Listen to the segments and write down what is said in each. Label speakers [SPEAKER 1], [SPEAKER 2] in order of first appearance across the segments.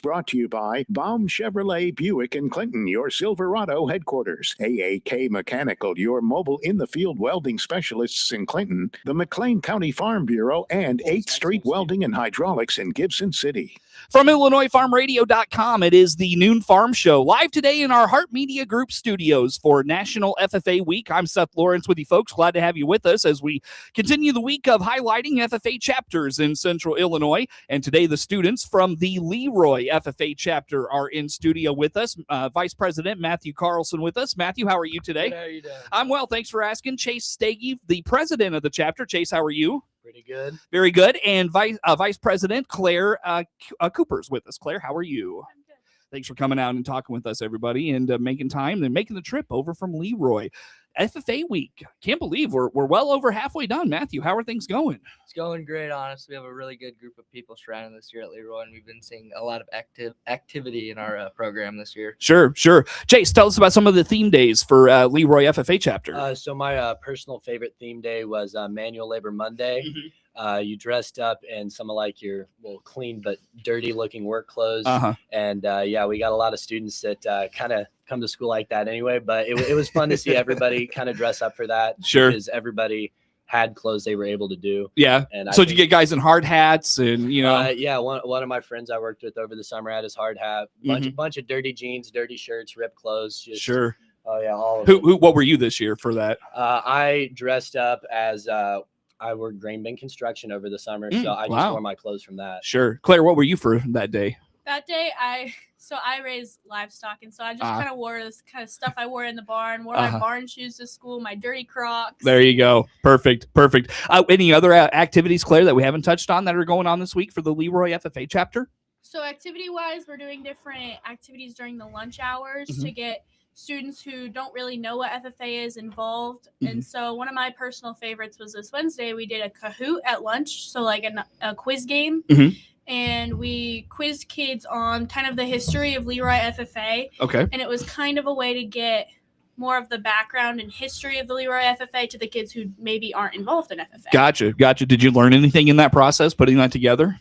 [SPEAKER 1] brought to you by Baum Chevrolet Buick in Clinton, your Silverado headquarters. AAK Mechanical, your mobile in-the-field welding specialists in Clinton. The McLean County Farm Bureau and 8th Street Welding and Hydraulics in Gibson City.
[SPEAKER 2] From IllinoisFarmRadio.com, it is the Noon Farm Show, live today in our Heart Media Group studios for National FFA Week. I'm Seth Lawrence with you folks. Glad to have you with us as we continue the week of highlighting FFA chapters in Central Illinois. And today the students from the LeRoy FFA Chapter are in studio with us. Vice President Matthew Carlson with us. Matthew, how are you today?
[SPEAKER 3] Good, how are you doing?
[SPEAKER 2] I'm well, thanks for asking. Chase Stagey, the president of the chapter. Chase, how are you?
[SPEAKER 3] Pretty good.
[SPEAKER 2] Very good. And Vice President Claire Cooper's with us. Claire, how are you?
[SPEAKER 4] I'm good.
[SPEAKER 2] Thanks for coming out and talking with us, everybody, and making time and making the trip over from LeRoy. FFA Week. Can't believe we're well over halfway done. Matthew, how are things going?
[SPEAKER 3] It's going great, honestly. We have a really good group of people surrounding this year at LeRoy, and we've been seeing a lot of activity in our program this year.
[SPEAKER 2] Sure. Chase, tell us about some of the theme days for LeRoy FFA Chapter.
[SPEAKER 5] So my personal favorite theme day was Manual Labor Monday.
[SPEAKER 2] Mm-hmm.
[SPEAKER 5] You dressed up in some of like your clean but dirty looking work clothes. And we got a lot of students that kind of come to school like that anyway, but it was fun to see everybody kind of dress up for that.
[SPEAKER 2] Sure.
[SPEAKER 5] Because everybody had clothes they were able to do.
[SPEAKER 2] Yeah.
[SPEAKER 5] And
[SPEAKER 2] So did you get guys in hard hats and,
[SPEAKER 5] one of my friends I worked with over the summer had his hard hat, bunch of dirty jeans, dirty shirts, ripped clothes.
[SPEAKER 2] Sure.
[SPEAKER 5] Oh yeah. All of it.
[SPEAKER 2] What were you this year for that?
[SPEAKER 5] I dressed up as I worked grain bin construction over the summer, so I just wore my clothes from that.
[SPEAKER 2] Sure. Claire, what were you for that day?
[SPEAKER 4] That day, I raised livestock, and so I just kind of wore this kind of stuff I wore in the barn, wore my barn shoes to school, my dirty Crocs.
[SPEAKER 2] There you go. Perfect. Any other activities, Claire, that we haven't touched on that are going on this week for the LeRoy FFA Chapter?
[SPEAKER 4] So activity-wise, we're doing different activities during the lunch hours to get students who don't really know what FFA is involved. And so one of my personal favorites was this Wednesday. We did a Kahoot at lunch, so like a quiz game. And we quizzed kids on kind of the history of LeRoy FFA.
[SPEAKER 2] Okay.
[SPEAKER 4] And it was kind of a way to get more of the background and history of the LeRoy FFA to the kids who maybe aren't involved in FFA.
[SPEAKER 2] Gotcha. Did you learn anything in that process, putting that together?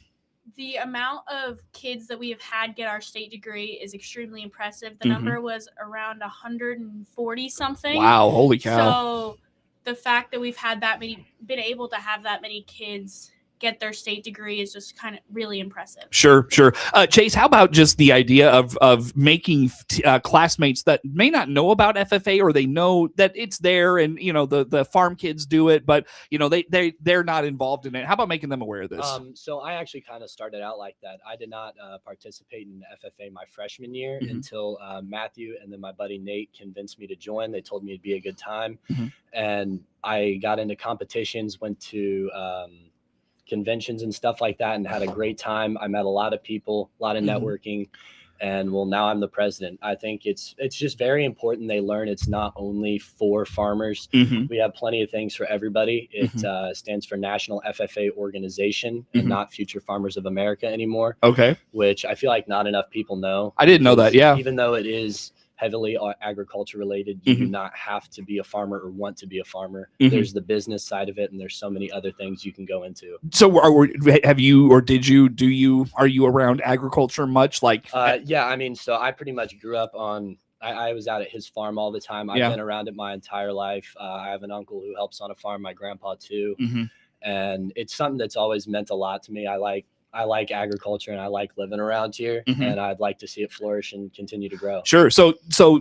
[SPEAKER 4] The amount of kids that we have had get our state degree is extremely impressive. The number was around 140 something.
[SPEAKER 2] Wow, holy cow.
[SPEAKER 4] So the fact that we've had been able to have that many kids get their state degree is just kind of really impressive.
[SPEAKER 2] Sure. Chase, how about just the idea of making classmates that may not know about FFA, or they know that it's there and, the farm kids do it, but, they're not involved in it. How about making them aware of this?
[SPEAKER 5] So I actually kind of started out like that. I did not participate in FFA my freshman year until Matthew and then my buddy Nate convinced me to join. They told me it'd be a good time. And I got into competitions, went to conventions and stuff like that, and had a great time. I met a lot of people, a lot of networking, and now I'm the president. I think it's just very important they learn it's not only for farmers. We have plenty of things for everybody. It stands for National FFA Organization and not Future Farmers of America anymore.
[SPEAKER 2] Okay.
[SPEAKER 5] Which I feel like not enough people know.
[SPEAKER 2] I didn't know that. Yeah.
[SPEAKER 5] Even though it is heavily agriculture related, you do not have to be a farmer or want to be a farmer. There's the business side of it, and there's so many other things you can go into.
[SPEAKER 2] So are you around agriculture much? Like
[SPEAKER 5] So I pretty much grew up on I was out at his farm all the time. I've been around it my entire life. I have an uncle who helps on a farm, my grandpa too. And it's something that's always meant a lot to me. I like agriculture and I like living around here, and I'd like to see it flourish and continue to grow.
[SPEAKER 2] Sure.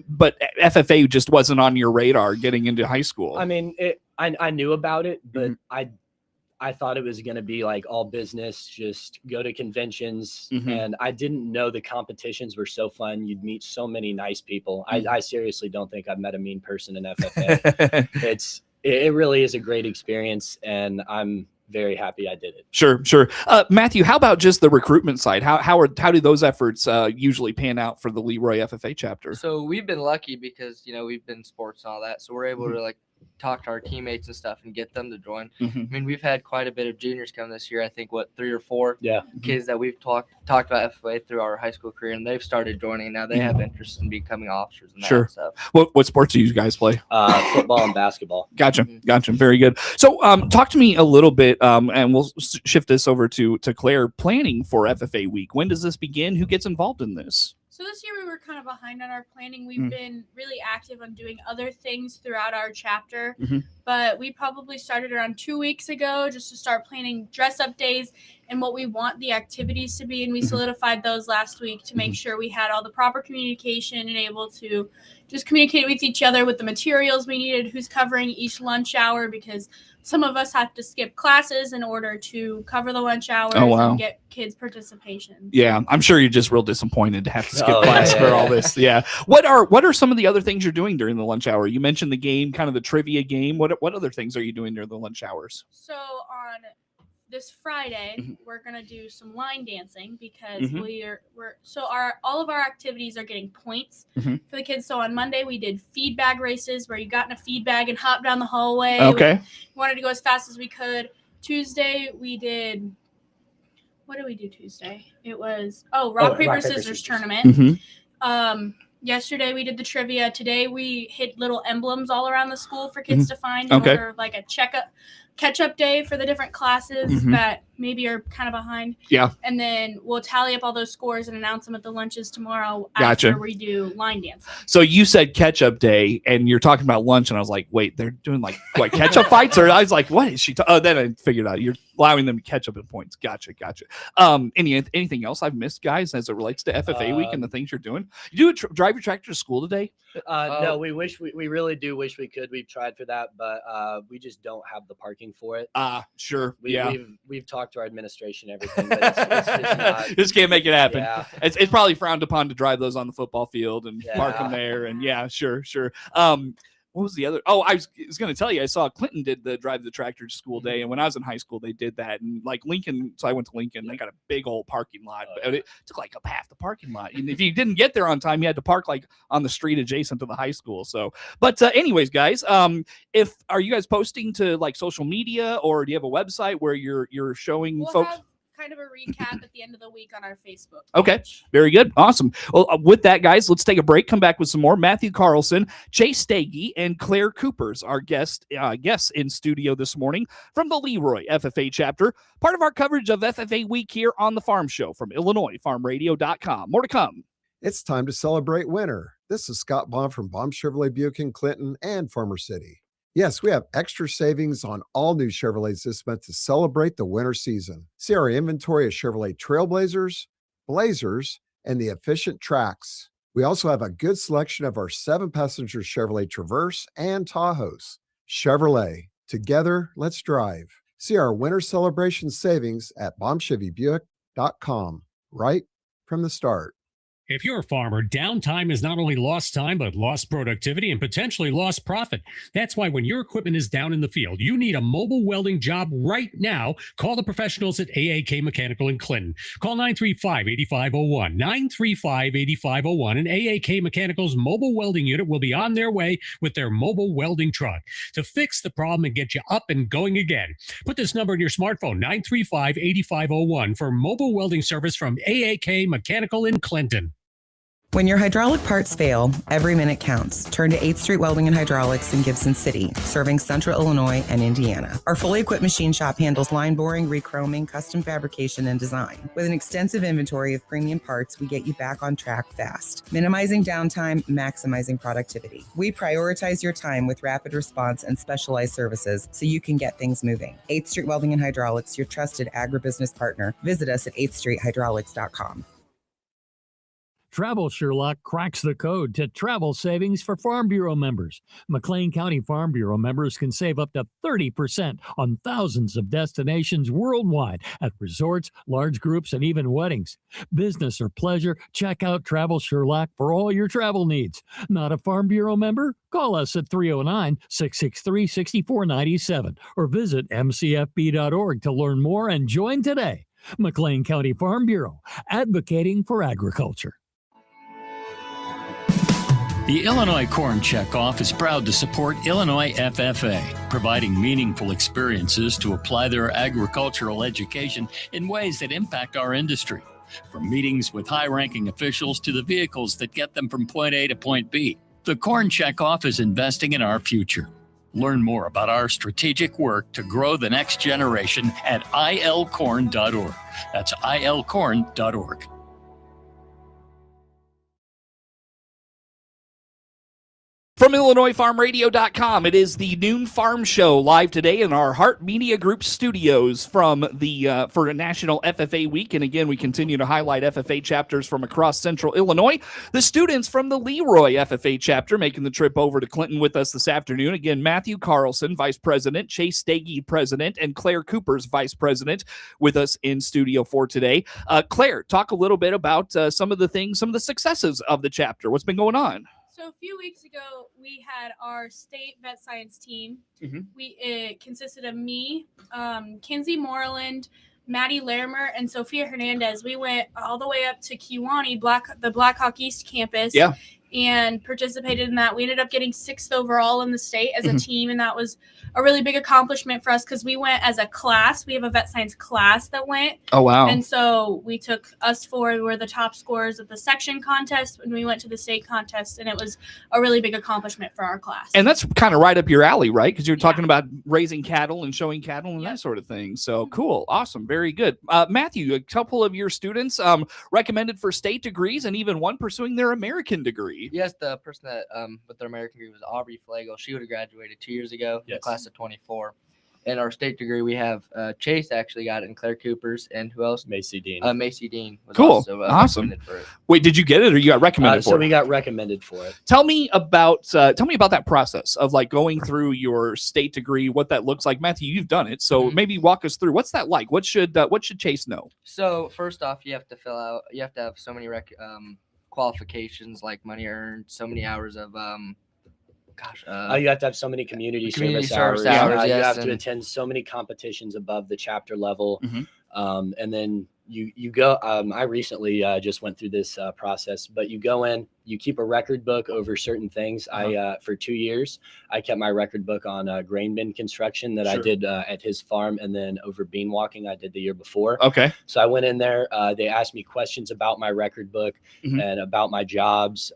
[SPEAKER 2] But FFA just wasn't on your radar getting into high school.
[SPEAKER 5] I mean, I knew about it, but I thought it was going to be like all business, just go to conventions. And I didn't know the competitions were so fun. You'd meet so many nice people. I seriously don't think I've met a mean person in FFA. It really is a great experience, and I'm very happy I did it.
[SPEAKER 2] Sure. Matthew, how about just the recruitment side? How do those efforts usually pan out for the LeRoy FFA Chapter?
[SPEAKER 3] So we've been lucky because, we've been sports and all that. So we're able to talk to our teammates and stuff and get them to join.
[SPEAKER 2] Mhm.
[SPEAKER 3] I mean, we've had quite a bit of juniors come this year. I think 3 or 4
[SPEAKER 5] Yeah.
[SPEAKER 3] kids that we've talked about FFA through our high school career, and they've started joining. Now they have interest in becoming officers and
[SPEAKER 2] Sure.
[SPEAKER 3] that stuff.
[SPEAKER 2] What sports do you guys play?
[SPEAKER 5] Football and basketball.
[SPEAKER 2] Gotcha. Very good. So, talk to me a little bit, and we'll shift this over to Claire. Planning for FFA week. When does this begin? Who gets involved in this?
[SPEAKER 4] So this year we were kind of behind on our planning. We've been really active on doing other things throughout our chapter, but we probably started around 2 weeks ago just to start planning dress-up days and what we want the activities to be. And we solidified those last week to make sure we had all the proper communication and able to just communicate with each other with the materials we needed, who's covering each lunch hour, because some of us have to skip classes in order to cover the lunch hours and get kids participation.
[SPEAKER 2] Yeah, I'm sure you're just real disappointed to have to skip class for all this. Yeah. What are some of the other things you're doing during the lunch hour? You mentioned the game, kind of the trivia game. What other things are you doing during the lunch hours?
[SPEAKER 4] So on this Friday, we're gonna do some line dancing because all of our activities are getting points for the kids. So on Monday we did feed bag races where you got in a feed bag and hopped down the hallway.
[SPEAKER 2] Okay.
[SPEAKER 4] We wanted to go as fast as we could. Tuesday we did. What did we do Tuesday? It was rock paper scissors tournament. Yesterday we did the trivia. Today we hit little emblems all around the school for kids to find in order of like a catch-up day for the different classes that maybe are kind of behind. Yeah. And then we'll tally up all those scores and announce them at the lunches tomorrow after we do line dancing.
[SPEAKER 2] So you said catch-up day, and you're talking about lunch, and I was like, wait, they're doing like what, catch-up fights? Or I was like, what is she? Then I figured out you're allowing them to catch up in points. Gotcha. Anything else I've missed, guys, as it relates to FFA week and the things you're doing? You do drive your tractor to school today?
[SPEAKER 5] No, we really do wish we could. We've tried for that, but we just don't have the parking for it.
[SPEAKER 2] Sure.
[SPEAKER 5] We've talked to our administration and everything, but it's just not.
[SPEAKER 2] Just can't make it happen.
[SPEAKER 5] Yeah.
[SPEAKER 2] It's probably frowned upon to drive those on the football field and park them there. And sure. What was the other? Oh, I was going to tell you, I saw Clinton did the drive the tractor to school day. And when I was in high school, they did that. And like Lincoln, so I went to Lincoln, they got a big old parking lot, but it took like up half the parking lot. And if you didn't get there on time, you had to park like on the street adjacent to the high school. So, but anyways, guys, are you guys posting to like social media, or do you have a website where you're showing folks?
[SPEAKER 4] Kind of a recap at the end of the week on our Facebook page.
[SPEAKER 2] Okay, very good. Awesome. Well, with that, guys, let's take a break, come back with some more. Matthew Carlson, Chase Stagey, and Claire Coopers, our guests in studio this morning from the LeRoy FFA Chapter, part of our coverage of FFA Week here on the Farm Show from IllinoisFarmRadio.com. More to come.
[SPEAKER 6] It's time to celebrate winter. This is Scott Baum from Baum Chevrolet Buick in Clinton and Farmer City. Yes, we have extra savings on all new Chevrolets this month to celebrate the winter season. See our inventory of Chevrolet Trailblazers, Blazers, and the efficient Trax. We also have a good selection of our 7-passenger Chevrolet Traverse and Tahoes. Chevrolet, together, let's drive. See our winter celebration savings at BaumChevyBuick.com right from the start.
[SPEAKER 7] If you're a farmer, downtime is not only lost time, but lost productivity and potentially lost profit. That's why when your equipment is down in the field, you need a mobile welding job right now. Call the professionals at AAK Mechanical in Clinton. Call 935-8501, 935-8501, and AAK Mechanical's mobile welding unit will be on their way with their mobile welding truck to fix the problem and get you up and going again. Put this number in your smartphone, 935-8501, for mobile welding service from AAK Mechanical in Clinton.
[SPEAKER 8] When your hydraulic parts fail, every minute counts. Turn to 8th Street Welding and Hydraulics in Gibson City, serving Central Illinois and Indiana. Our fully equipped machine shop handles line boring, rechroming, custom fabrication, and design. With an extensive inventory of premium parts, we get you back on track fast, minimizing downtime, maximizing productivity. We prioritize your time with rapid response and specialized services so you can get things moving. 8th Street Welding and Hydraulics, your trusted agribusiness partner. Visit us at 8thstreethydraulics.com.
[SPEAKER 9] Travel Sherlock cracks the code to travel savings for Farm Bureau members. McLean County Farm Bureau members can save up to 30% on thousands of destinations worldwide at resorts, large groups, and even weddings. Business or pleasure, check out Travel Sherlock for all your travel needs. Not a Farm Bureau member? Call us at 309-663-6497 or visit mcfb.org to learn more and join today. McLean County Farm Bureau, advocating for agriculture.
[SPEAKER 7] The Illinois Corn Checkoff is proud to support Illinois FFA, providing meaningful experiences to apply their agricultural education in ways that impact our industry. From meetings with high-ranking officials to the vehicles that get them from point A to point B, the Corn Checkoff is investing in our future. Learn more about our strategic work to grow the next generation at ilcorn.org. That's ilcorn.org.
[SPEAKER 2] From IllinoisFarmRadio.com, it is the Noon Farm Show, live today in our Heart Media Group studios from the for National FFA Week. And again, we continue to highlight FFA chapters from across Central Illinois. The students from the LeRoy FFA Chapter making the trip over to Clinton with us this afternoon. Again, Matthew Carlson, Vice President, Chase Stagey, President, and Claire Coopers, Vice President, with us in studio for today. Claire, talk a little bit about some of the successes of the chapter. What's been going on?
[SPEAKER 4] So a few weeks ago, we had our state vet science team. It consisted of me, Kinsey Moreland, Maddie Larimer, and Sophia Hernandez. We went all the way up to Kewanee, the Blackhawk East campus, and participated in that. We ended up getting 6th overall in the state as a team, and that was a really big accomplishment for us because we went as a class. We have a vet science class that went.
[SPEAKER 2] Oh, wow.
[SPEAKER 4] And so we were the top scorers at the section contest, and we went to the state contest, and it was a really big accomplishment for our class.
[SPEAKER 2] And that's kind of right up your alley, right? Because you're talking about raising cattle and showing cattle and that sort of thing. So cool. Awesome. Very good. Matthew, a couple of your students recommended for state degrees and even one pursuing their American degree.
[SPEAKER 3] Yes, the person that with their American degree was Aubrey Flagel. She would have graduated 2 years ago, in the class of 24. And our state degree, we have Chase actually got it, and Claire Coopers, and who else?
[SPEAKER 5] Macy Dean.
[SPEAKER 3] Macy Dean was
[SPEAKER 2] cool.
[SPEAKER 3] Also,
[SPEAKER 2] awesome.
[SPEAKER 3] For it.
[SPEAKER 2] Wait, did you get it or you got recommended for it?
[SPEAKER 5] So we got recommended for it.
[SPEAKER 2] Tell me about that process of like going through your state degree, what that looks like. Matthew, you've done it, so maybe walk us through. What's that like? What should Chase know?
[SPEAKER 3] So first off, you have to have so many qualifications like money earned, so many hours of
[SPEAKER 5] you have to have so many community service hours. You have to attend so many competitions above the chapter level. And then you go, I recently just went through this process, but you go in, you keep a record book over certain things. For 2 years, I kept my record book on grain bin construction that I did at his farm, and then over bean walking I did the year before.
[SPEAKER 2] Okay.
[SPEAKER 5] So I went in there, they asked me questions about my record book and about my jobs.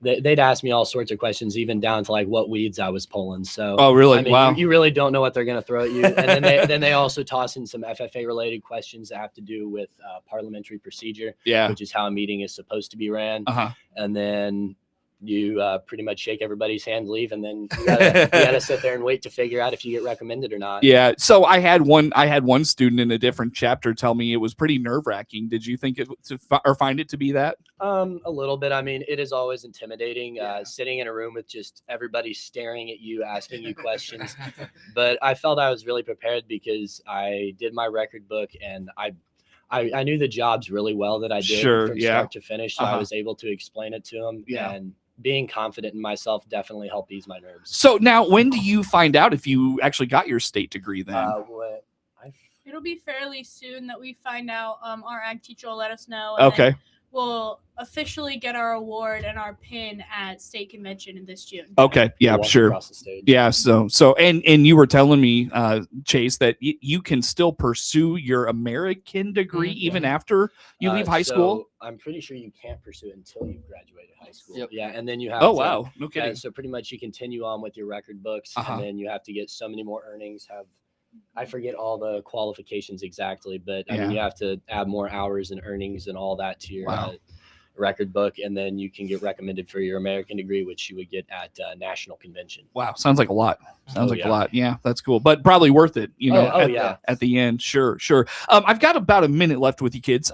[SPEAKER 5] They'd ask me all sorts of questions, even down to like what weeds I was pulling. So,
[SPEAKER 2] oh, really?
[SPEAKER 5] I mean,
[SPEAKER 2] wow.
[SPEAKER 5] You really don't know what they're going to throw at you. And then they also toss in some FFA related questions that have to do with parliamentary procedure, which is how a meeting is supposed to be ran. And then you pretty much shake everybody's hand, leave, and then you gotta sit there and wait to figure out if you get recommended or not.
[SPEAKER 2] Yeah. So I had one student in a different chapter tell me it was pretty nerve-wracking. Did you think or find it to be that?
[SPEAKER 5] A little bit. I mean, it is always intimidating sitting in a room with just everybody staring at you, asking you questions. But I felt I was really prepared because I did my record book and I knew the jobs really well that I did from start to finish. So I was able to explain it to them. And being confident in myself definitely helped ease my nerves.
[SPEAKER 2] So now, when do you find out if you actually got your state degree then?
[SPEAKER 4] It'll be fairly soon that we find out. Our ag teacher will let us know.
[SPEAKER 2] Okay.
[SPEAKER 4] We'll officially get our award and our pin at state convention in this June.
[SPEAKER 2] Okay. Yeah, sure. Yeah. So, and you were telling me, Chase, that you can still pursue your American degree even after you leave high school.
[SPEAKER 5] I'm pretty sure you can't pursue it until you graduate high school.
[SPEAKER 3] Yep.
[SPEAKER 5] Yeah. And then you have
[SPEAKER 2] wow. No kidding.
[SPEAKER 5] So pretty much you continue on with your record books and then you have to get so many more earnings, I forget all the qualifications exactly, but I mean, you have to add more hours and earnings and all that to your record book, and then you can get recommended for your American degree, which you would get at national convention.
[SPEAKER 2] Wow, sounds like a lot. A lot. Yeah, that's cool, but probably worth it. You know, at the end. Sure. I've got about a minute left with you kids.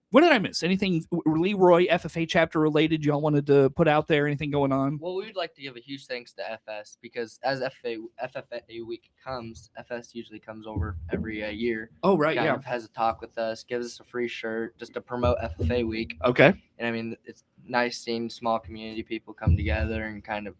[SPEAKER 2] What did I miss? Anything LeRoy FFA chapter related y'all wanted to put out there? Anything going on?
[SPEAKER 3] Well, we would like to give a huge thanks to FS because as FFA week comes, FS usually comes over every year.
[SPEAKER 2] Oh, right.
[SPEAKER 3] Kind of has a talk with us, gives us a free shirt just to promote FFA week.
[SPEAKER 2] Okay.
[SPEAKER 3] And I mean, it's nice seeing small community people come together and kind of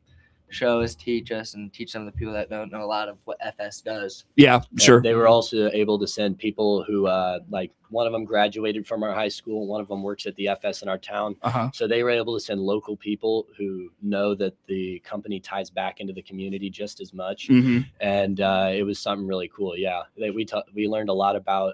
[SPEAKER 3] show us, teach us, and teach some of the people that don't know a lot of what FS does.
[SPEAKER 2] Yeah, sure.
[SPEAKER 5] They were also able to send people who, like one of them graduated from our high school. One of them works at the FS in our town. So they were able to send local people who know that the company ties back into the community just as much. And it was something really cool. Yeah, we learned a lot about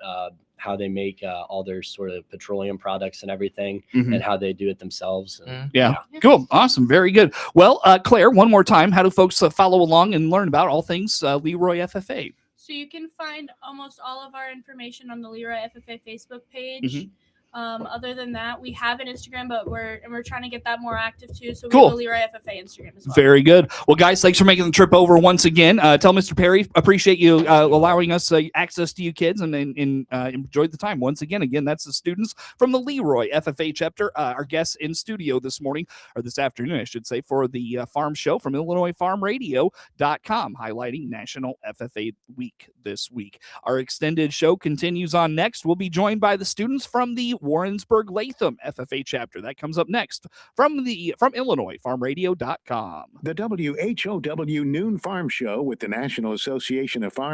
[SPEAKER 5] how they make all their sort of petroleum products and everything, and how they do it themselves.
[SPEAKER 2] Yeah. Cool. Awesome. Very good. Well, Claire, one more time, how do folks follow along and learn about all things LeRoy FFA?
[SPEAKER 4] So you can find almost all of our information on the LeRoy FFA Facebook page. Other than that, we have an Instagram, but we're trying to get that more active too. So we have a LeRoy FFA Instagram as well.
[SPEAKER 2] Very good. Well, guys, thanks for making the trip over once again. Tell Mr. Perry, appreciate you allowing us access to you kids and enjoyed the time once again. Again, that's the students from the LeRoy FFA chapter. Our guests in studio this morning, or this afternoon, I should say, for the farm show from IllinoisFarmRadio.com, highlighting National FFA Week this week. Our extended show continues on next. We'll be joined by the students from the Warrensburg Latham FFA chapter. That comes up next from IllinoisFarmRadio.com.
[SPEAKER 1] The WHOW Noon Farm Show with the National Association of Farm